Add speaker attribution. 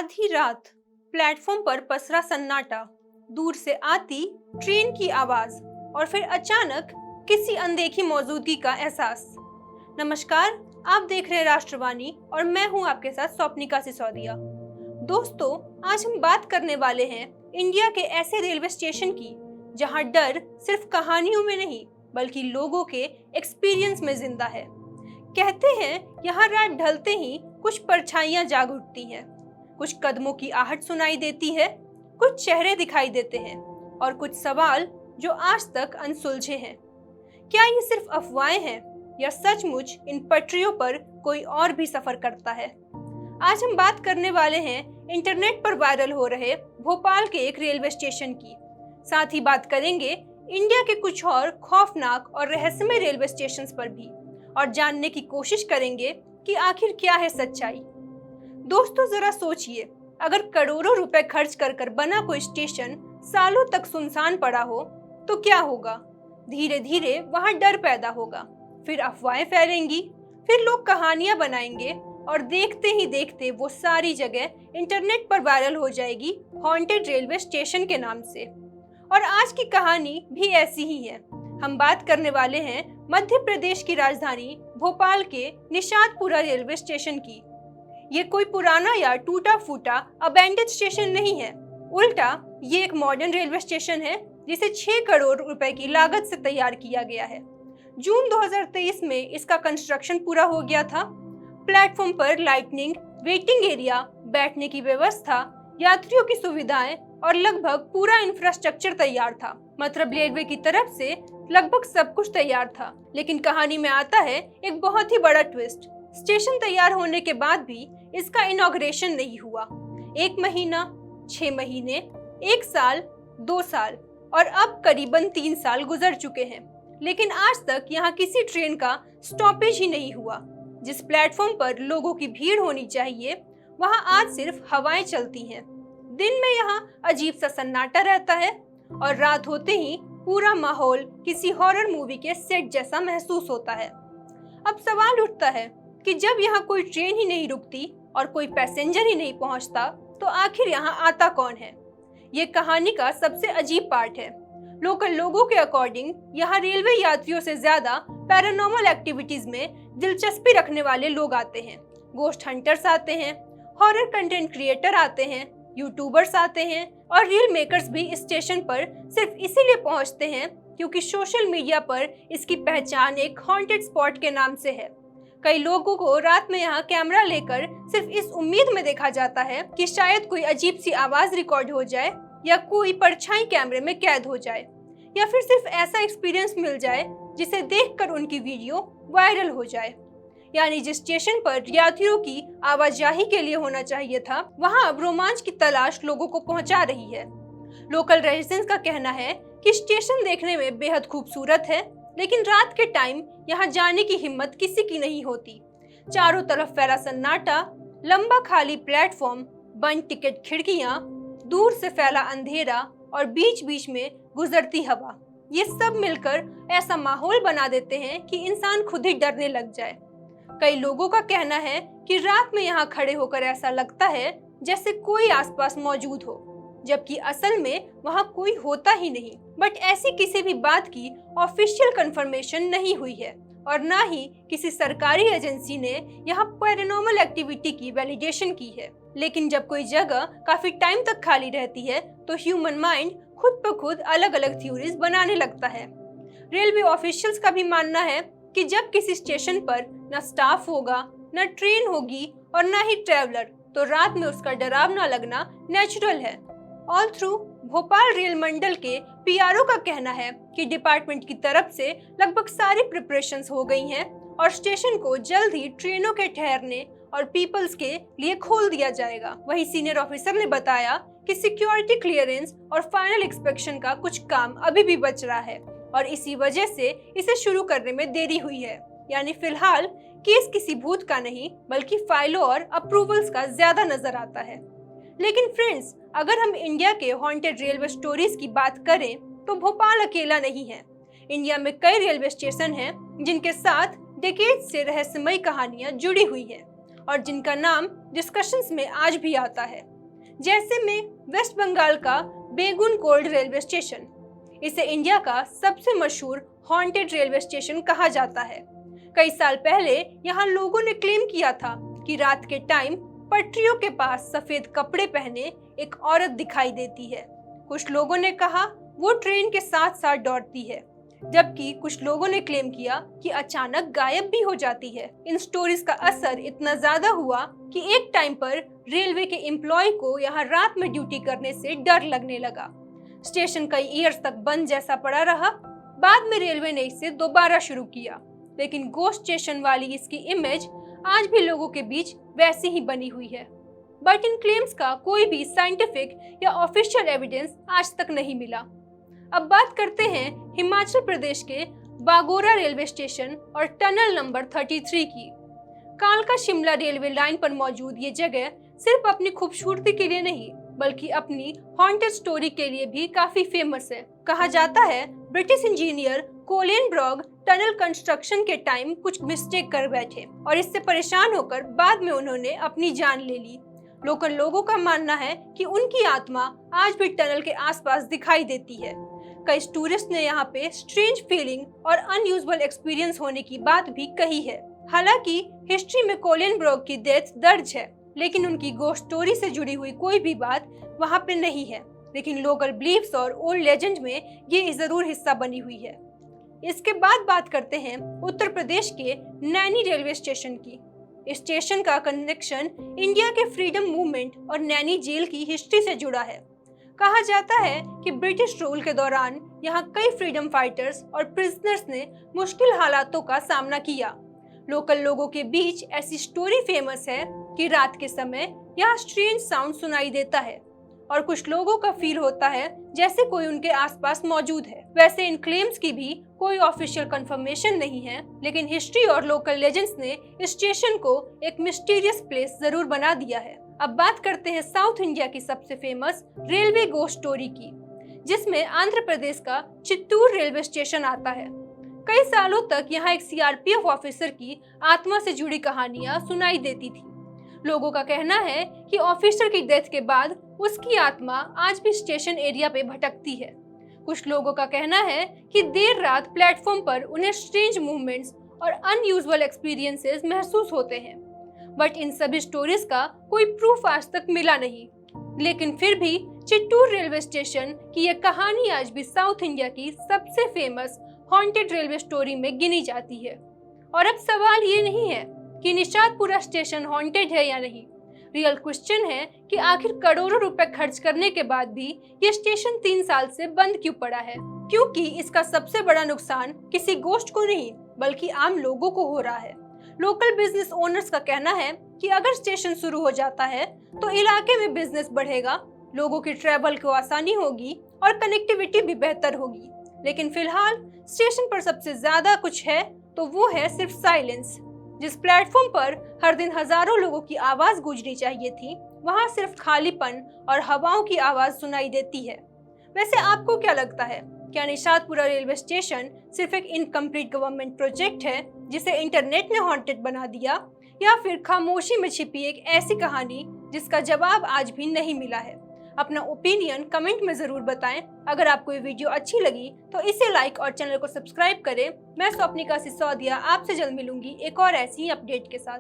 Speaker 1: आधी रात प्लेटफॉर्म पर पसरा सन्नाटा, दूर से आती ट्रेन की आवाज और फिर अचानक किसी अनदेखी मौजूदगी का एहसास। नमस्कार, आप देख रहे हैं राष्ट्रवाणी और मैं हूं आपके साथ स्वप्निका सिसोदिया। दोस्तों, आज हम बात करने वाले हैं इंडिया के ऐसे रेलवे स्टेशन की जहां डर सिर्फ कहानियों में नहीं बल्कि लोगों के एक्सपीरियंस में जिंदा है। कहते हैं यहाँ रात ढलते ही कुछ परछाइयां जाग उठती हैं, कुछ कदमों की आहट सुनाई देती है, कुछ चेहरे दिखाई देते हैं और कुछ सवाल जो आज तक अनसुलझे हैं। क्या ये सिर्फ अफवाहें हैं या सचमुच इन पटरियों पर कोई और भी सफर करता है? आज हम बात करने वाले हैं इंटरनेट पर वायरल हो रहे भोपाल के एक रेलवे स्टेशन की। साथ ही बात करेंगे इंडिया के कुछ और खौफनाक और रहस्यमय रेलवे स्टेशंस पर भी और जानने की कोशिश करेंगे कि आखिर क्या है सच्चाई। दोस्तों, जरा सोचिए, अगर करोड़ों रुपए खर्च कर बना कोई स्टेशन सालों तक सुनसान पड़ा हो तो क्या होगा? धीरे धीरे वहां डर पैदा होगा, फिर अफवाहें फैलेंगी, फिर लोग कहानियां बनाएंगे और देखते ही देखते वो सारी जगह इंटरनेट पर वायरल हो जाएगी हॉन्टेड रेलवे स्टेशन के नाम से। और आज की कहानी भी ऐसी ही है। हम बात करने वाले हैं मध्य प्रदेश की राजधानी भोपाल के निषादपुरा रेलवे स्टेशन की। ये कोई पुराना या टूटा फूटा अबैंडन स्टेशन नहीं है, उल्टा ये एक मॉडर्न रेलवे स्टेशन है जिसे 6 करोड़ रुपए की लागत से तैयार किया गया है। जून 2023 में इसका कंस्ट्रक्शन पूरा हो गया था। प्लेटफॉर्म पर लाइटनिंग, वेटिंग एरिया, बैठने की व्यवस्था, यात्रियों की सुविधाएं और लगभग पूरा इंफ्रास्ट्रक्चर तैयार था। मतलब रेलवे की तरफ से लगभग सब कुछ तैयार था। लेकिन कहानी में आता है एक बहुत ही बड़ा ट्विस्ट। स्टेशन तैयार होने के बाद भी इसका इनॉग्रेशन नहीं हुआ। 1 महीना, 6 महीने, 1 साल, 2 साल और अब करीबन 3 साल गुजर चुके हैं, लेकिन आज तक यहाँ किसी ट्रेन का स्टॉपेज ही नहीं हुआ। जिस प्लेटफॉर्म पर लोगों की भीड़ होनी चाहिए वहाँ आज सिर्फ हवाएं चलती हैं। दिन में यहाँ अजीब सा सन्नाटा रहता है और रात होते ही पूरा माहौल किसी हॉरर मूवी के सेट जैसा महसूस होता है। अब सवाल उठता है कि जब यहाँ कोई ट्रेन ही नहीं रुकती और कोई पैसेंजर ही नहीं पहुँचता तो आखिर यहाँ आता कौन है? ये कहानी का सबसे अजीब पार्ट है। लोकल लोगों के अकॉर्डिंग यहाँ रेलवे यात्रियों से ज्यादा पैरानॉर्मल एक्टिविटीज में दिलचस्पी रखने वाले लोग आते हैं। गोस्ट हंटर्स आते हैं, हॉरर कंटेंट क्रिएटर आते हैं, यूट्यूबर्स आते हैं और रील मेकर्स भी इस स्टेशन पर सिर्फ इसीलिए पहुंचते हैं क्योंकि सोशल मीडिया पर इसकी पहचान एक हॉन्टेड स्पॉट के नाम से है। कई लोगों को रात में यहाँ कैमरा लेकर सिर्फ इस उम्मीद में देखा जाता है कि शायद कोई अजीब सी आवाज रिकॉर्ड हो जाए या कोई परछाई कैमरे में कैद हो जाए या फिर सिर्फ ऐसा एक्सपीरियंस मिल जाए जिसे देखकर उनकी वीडियो वायरल हो जाए। यानी जिस स्टेशन पर यात्रियों की आवाजाही के लिए होना चाहिए था वहां अब रोमांच की तलाश लोगों को पहुंचा रही है। लोकल रेजिडेंट्स का कहना है कि स्टेशन देखने में बेहद खूबसूरत है, लेकिन रात के टाइम यहां जाने की हिम्मत किसी की नहीं होती। चारों तरफ फैला सन्नाटा, लंबा खाली प्लेटफॉर्म, बंद टिकट खिड़कियां, दूर से फैला अंधेरा और बीच बीच में गुजरती हवा, ये सब मिलकर ऐसा माहौल बना देते हैं कि इंसान खुद ही डरने लग जाए। कई लोगों का कहना है कि रात में यहाँ खड़े होकर ऐसा लगता है जैसे कोई आसपास मौजूद हो, जबकि असल में वहाँ कोई होता ही नहीं। बट ऐसी किसी भी बात की ऑफिशियल कंफर्मेशन नहीं हुई है और ना ही किसी सरकारी एजेंसी ने यहाँ पैरानॉर्मल एक्टिविटी की वैलिडेशन की है। लेकिन जब कोई जगह काफी टाइम तक खाली रहती है तो ह्यूमन माइंड खुद ब खुद अलग अलग थ्योरीज बनाने लगता है। रेलवे ऑफिशियल्स का भी मानना है कि जब किसी स्टेशन पर न स्टाफ होगा, न ट्रेन होगी और न ही ट्रैवलर, तो रात में उसका डरावना लगना नेचुरल है। ऑल थ्रू भोपाल रेल मंडल के पीआरओ का कहना है कि डिपार्टमेंट की तरफ से लगभग सारी प्रिपरेशंस हो गई हैं और स्टेशन को जल्द ही ट्रेनों के ठहरने और पीपल्स के लिए खोल दिया जाएगा। वहीं सीनियर ऑफिसर ने बताया कि सिक्योरिटी क्लियरेंस और फाइनल इंस्पेक्शन का कुछ काम अभी भी बच रहा है और इसी वजह से इसे शुरू करने में देरी हुई है। यानी फिलहाल केस किसी भूत का नहीं बल्कि फाइलों और अप्रूवल्स का ज्यादा नजर आता है। लेकिन फ्रेंड्स, अगर हम इंडिया के हॉन्टेड रेलवे स्टोरीज की बात करें तो भोपाल अकेला नहीं है। इंडिया में कई रेलवे स्टेशन हैं जिनके साथ डेकेड से रहस्यमय कहानियां जुड़ी हुई हैं और जिनका नाम डिस्कशंस में आज भी आता है। जैसे में वेस्ट बंगाल का बेगुनकोल्ड रेलवे स्टेशन। इसे इंडिया का सबसे मशहूर हॉन्टेड रेलवे स्टेशन कहा जाता है। कई साल पहले यहाँ लोगों ने क्लेम किया था कि रात के टाइम पटरियों के पास सफेद कपड़े पहने एक औरत दिखाई देती है। कुछ लोगों ने कहा वो ट्रेन के साथ साथ दौड़ती है, जबकि कुछ लोगों ने क्लेम किया कि अचानक गायब भी हो जाती है। इन स्टोरीज का असर इतना ज्यादा हुआ कि एक टाइम पर रेलवे के एम्प्लॉय को यहाँ रात में ड्यूटी करने से डर लगने लगा। स्टेशन कई ईयर्स तक बंद जैसा पड़ा रहा। बाद में रेलवे ने इसे दोबारा शुरू किया, लेकिन गोस्ट स्टेशन वाली इसकी इमेज आज भी लोगों के बीच वैसी ही बनी हुई है। बट इन क्लेम्स का कोई भी साइंटिफिक या ऑफिशियल एविडेंस आज तक नहीं मिला। अब बात करते हैं हिमाचल प्रदेश के बागोरा रेलवे स्टेशन और टनल नंबर 33 की। कालका शिमला रेलवे लाइन पर मौजूद ये जगह सिर्फ अपनी खूबसूरती के लिए नहीं, बल्कि अपनी हॉन्टेड स्टोरी के लिए भी काफी फेमस है। कहा जाता है British engineer Colin Brog tunnel construction के टाइम कुछ मिस्टेक कर बैठे और इससे परेशान होकर बाद में उन्होंने अपनी जान ले ली। लोकल लोगों का मानना है कि उनकी आत्मा आज भी टनल के आसपास दिखाई देती है। कई टूरिस्ट ने यहाँ पे स्ट्रेंज फीलिंग और अनयूजुअल एक्सपीरियंस होने की बात भी कही है। हालांकि हिस्ट्री में कोलिन ब्रॉग की डेथ दर्ज है, लेकिन उनकी गोस्ट स्टोरी से जुड़ी हुई कोई भी बात वहाँ पे नहीं है। लेकिन लोकल बिलीफ्स और ओल्ड लेजेंड में ये जरूर हिस्सा बनी हुई है। इसके बाद बात करते हैं उत्तर प्रदेश के नैनी रेलवे स्टेशन की। इस स्टेशन का कनेक्शन इंडिया के फ्रीडम मूवमेंट और नैनी जेल की हिस्ट्री से जुड़ा है। कहा जाता है कि ब्रिटिश रूल के दौरान यहाँ कई फ्रीडम फाइटर्स और प्रिजनर्स ने मुश्किल हालातों का सामना किया। लोकल लोगों के बीच ऐसी स्टोरी फेमस है कि रात के समय यहाँ स्ट्रेंज साउंड सुनाई देता है और कुछ लोगों का फील होता है जैसे कोई उनके आसपास मौजूद है। वैसे इन क्लेम्स की भी कोई ऑफिशियल कंफर्मेशन नहीं है, लेकिन हिस्ट्री और लोकल लेजेंड्स ने इस स्टेशन को एक मिस्टीरियस प्लेस जरूर बना दिया है। अब बात करते हैं साउथ इंडिया की सबसे फेमस रेलवे गोस्ट स्टोरी की, जिसमें आंध्र प्रदेश का चित्तूर रेलवे स्टेशन आता है। कई सालों तक यहाँ एक सीआरपीएफ ऑफिसर की आत्मा से जुड़ी कहानियां सुनाई देती थी। लोगों का कहना है कि ऑफिसर की डेथ के बाद उसकी आत्मा आज भी स्टेशन एरिया पे भटकती है। कुछ लोगों का कहना है कि देर रात प्लेटफॉर्म पर उन्हें स्ट्रेंज मूवमेंट्स और अनयूजुअल एक्सपीरियंसेस महसूस होते हैं। बट इन सभी स्टोरीज का कोई प्रूफ आज तक मिला नहीं। लेकिन फिर भी चित्तूर रेलवे स्टेशन की यह कहानी आज भी साउथ इंडिया की सबसे फेमस हॉन्टेड रेलवे स्टोरी में गिनी जाती है। और अब सवाल ये नहीं है कि निशातपुरा स्टेशन हॉन्टेड है या नहीं। रियल क्वेश्चन है कि आखिर करोड़ों रुपए खर्च करने के बाद भी ये स्टेशन 3 साल से बंद क्यों पड़ा है? क्योंकि इसका सबसे बड़ा नुकसान किसी गोस्ट को नहीं, बल्कि आम लोगों को हो रहा है। लोकल बिजनेस ओनर्स का कहना है कि अगर स्टेशन शुरू हो जाता है तो इलाके में बिजनेस बढ़ेगा, लोगों की ट्रैवल को आसानी होगी और कनेक्टिविटी भी बेहतर होगी। लेकिन फिलहाल स्टेशन पर सबसे ज्यादा कुछ है तो वो है सिर्फ साइलेंस। जिस प्लेटफॉर्म पर हर दिन हजारों लोगों की आवाज गूंजनी चाहिए थी, वहाँ सिर्फ खालीपन और हवाओं की आवाज सुनाई देती है। वैसे आपको क्या लगता है, क्या निशातपुरा रेलवे स्टेशन सिर्फ एक इनकम्प्लीट गवर्नमेंट प्रोजेक्ट है जिसे इंटरनेट ने हॉन्टेड बना दिया, या फिर खामोशी में छिपी एक ऐसी कहानी जिसका जवाब आज भी नहीं मिला है? अपना ओपिनियन कमेंट में जरूर बताएं। अगर आपको ये वीडियो अच्छी लगी तो इसे लाइक और चैनल को सब्सक्राइब करें। मैं स्वप्निका सिसोदिया आपसे जल्द मिलूंगी एक और ऐसी अपडेट के साथ।